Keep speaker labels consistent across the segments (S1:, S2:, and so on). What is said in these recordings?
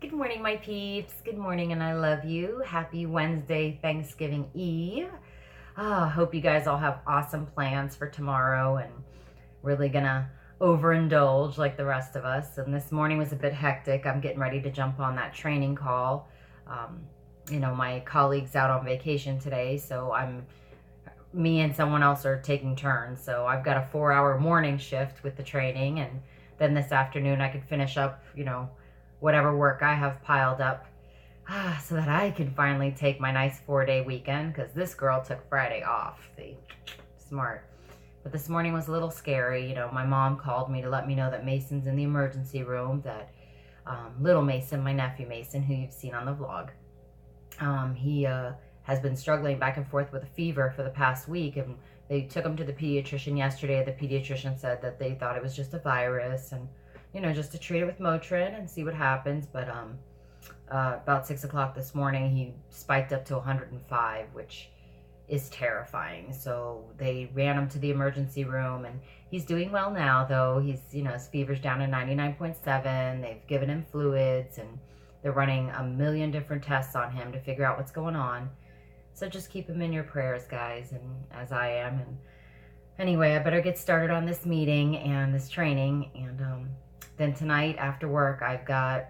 S1: Good morning, my peeps. Good morning, and I love you. Happy Wednesday, Thanksgiving Eve. Hope you guys all have awesome plans for tomorrow and really gonna overindulge like the rest of us. And this morning was a bit hectic. I'm getting ready to jump on that training call. Um, my colleague's out on vacation today, so me and someone else are taking turns. So I've got a 4-hour morning shift with the training, and then this afternoon I could finish up, whatever work I have piled up, so that I can finally take my nice 4-day weekend, because this girl took Friday off. See, smart. But this morning was a little scary. My mom called me to let me know that Mason's in the emergency room, that little Mason, my nephew Mason, who you've seen on the vlog, he has been struggling back and forth with a fever for the past week, and they took him to the pediatrician yesterday. The pediatrician said that they thought it was just a virus, and just to treat it with Motrin and see what happens. But about 6 o'clock this morning, he spiked up to 105, which is terrifying. So they ran him to the emergency room, and he's doing well now, though. He's, his fever's down to 99.7. They've given him fluids, and they're running a million different tests on him to figure out what's going on. So just keep him in your prayers, guys, and as I am. And anyway, I better get started on this meeting and this training. And then tonight after work, I've got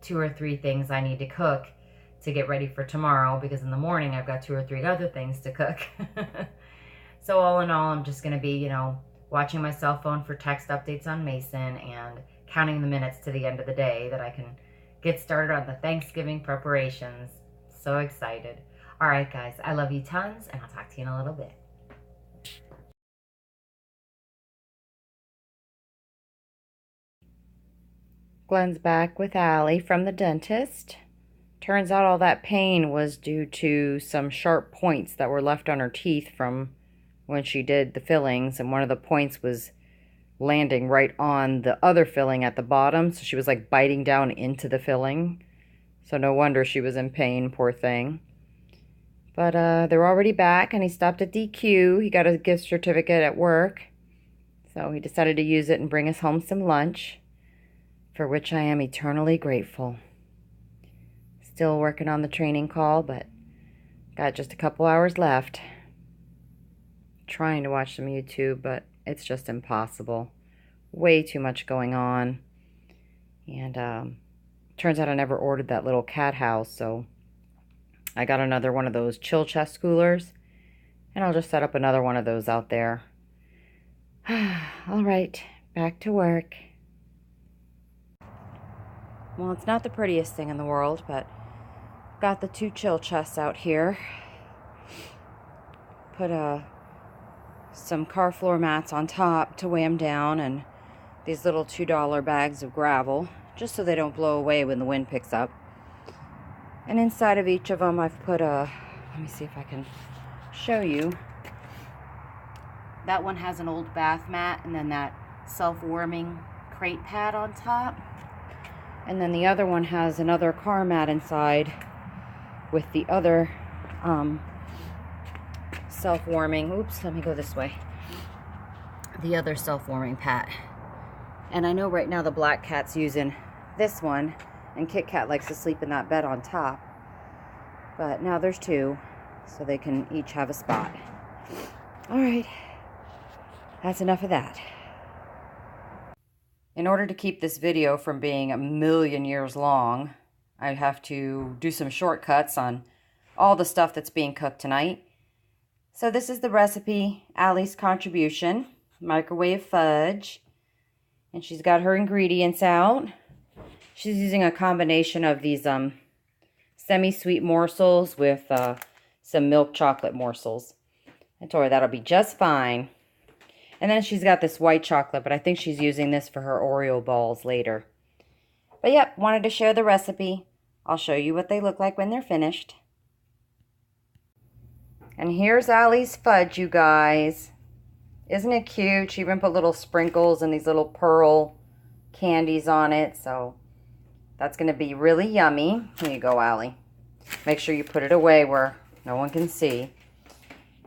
S1: 2 or 3 things I need to cook to get ready for tomorrow, because in the morning I've got 2 or 3 other things to cook. So all in all, I'm just going to be, watching my cell phone for text updates on Mason and counting the minutes to the end of the day that I can get started on the Thanksgiving preparations. So excited. All right, guys, I love you tons, and I'll talk to you in a little bit. Glenn's back with Allie from the dentist. Turns out all that pain was due to some sharp points that were left on her teeth from when she did the fillings, and one of the points was landing right on the other filling at the bottom, so she was like biting down into the filling. So no wonder she was in pain, poor thing. But they're already back, and he stopped at DQ. He got a gift certificate at work, so he decided to use it and bring us home some lunch, for which I am eternally grateful. Still working on the training call, but got just a couple hours left. Trying to watch some YouTube, but it's just impossible. Way too much going on. And turns out I never ordered that little cat house, so I got another one of those chill chest coolers, and I'll just set up another one of those out there. All right, back to work. Well, it's not the prettiest thing in the world, but got the 2 chill chests out here. Put some car floor mats on top to weigh them down, and these little $2 bags of gravel, just so they don't blow away when the wind picks up. And inside of each of them, I've put let me see if I can show you. That one has an old bath mat, and then that self-warming crate pad on top. And then the other one has another car mat inside with the other self-warming, oops, let me go this way. The other self-warming pad. And I know right now the black cat's using this one, and Kit Kat likes to sleep in that bed on top. But now there's 2, so they can each have a spot. All right, that's enough of that. In order to keep this video from being a million years long, I have to do some shortcuts on all the stuff that's being cooked tonight. So this is the recipe, Allie's contribution, microwave fudge. And she's got her ingredients out. She's using a combination of these semi-sweet morsels with some milk chocolate morsels. I told her that'll be just fine. And then she's got this white chocolate, but I think she's using this for her Oreo balls later. But yep, wanted to share the recipe. I'll show you what they look like when they're finished. And here's Allie's fudge, you guys. Isn't it cute? She even put little sprinkles and these little pearl candies on it. So that's going to be really yummy. Here you go, Allie. Make sure you put it away where no one can see.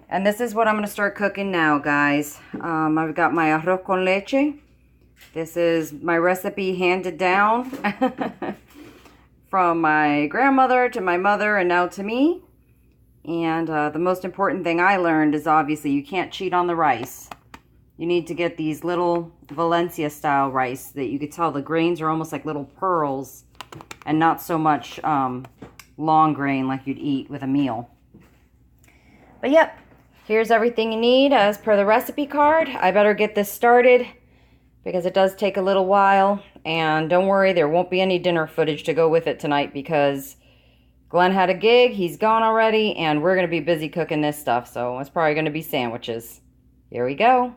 S1: And this is what I'm going to start cooking now, guys. I've got my arroz con leche. This is my recipe handed down.
S2: from my grandmother to my mother and now to me. And the most important thing I learned is obviously you can't cheat on the rice. You need to get these little Valencia style rice that you could tell the grains are almost like little pearls and not so much long grain like you'd eat with a meal. But yep, here's everything you need as per the recipe card. I better get this started because it does take a little while. And don't worry, there won't be any dinner footage to go with it tonight because Glenn had a gig, he's gone already, and we're going to be busy cooking this stuff, so it's probably going to be sandwiches. Here we go.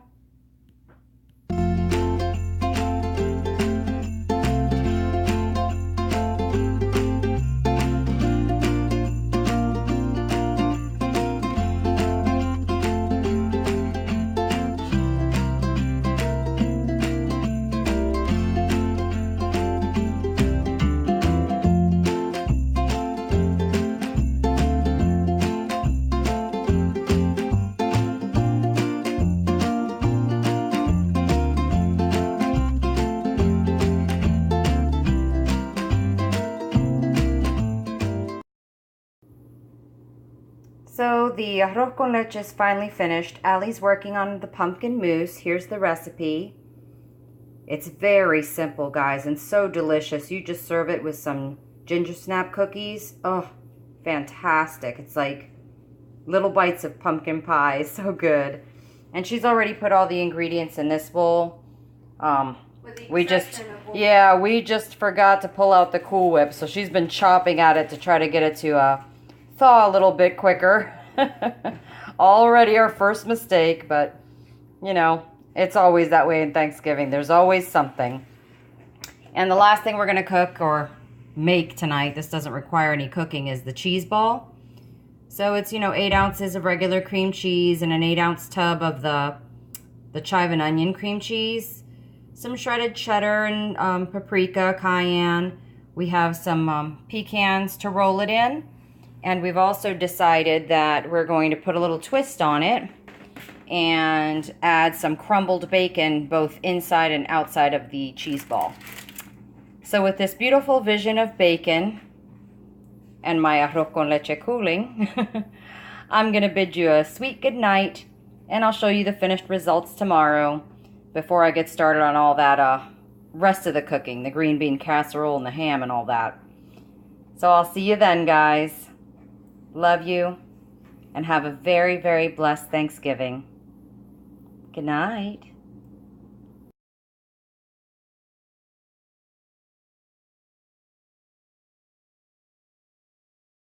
S2: So the arroz con leche is finally finished. Allie's working on the pumpkin mousse. Here's the recipe. It's very simple, guys, and so delicious. You just serve it with some ginger snap cookies. Oh, fantastic. It's like little bites of pumpkin pie. So good. And she's already put all the ingredients in this bowl. We just forgot to pull out the Cool Whip, so she's been chopping at it to try to get it to thaw a little bit quicker. Already our first mistake, but you know, it's always that way in Thanksgiving. There's always something. And the last thing we're going to cook or make tonight, this doesn't require any cooking, is the cheese ball. So it's, 8 ounces of regular cream cheese and an 8-ounce tub of the chive and onion cream cheese, some shredded cheddar and paprika, cayenne. We have some pecans to roll it in. And we've also decided that we're going to put a little twist on it and add some crumbled bacon both inside and outside of the cheese ball. So with this beautiful vision of bacon and my arroz con leche cooling, I'm going to bid you a sweet good night, and I'll show you the finished results tomorrow before I get started on all that rest of the cooking, the green bean casserole and the ham and all that. So I'll see you then, guys. Love you, and have a very, very blessed Thanksgiving. Good night.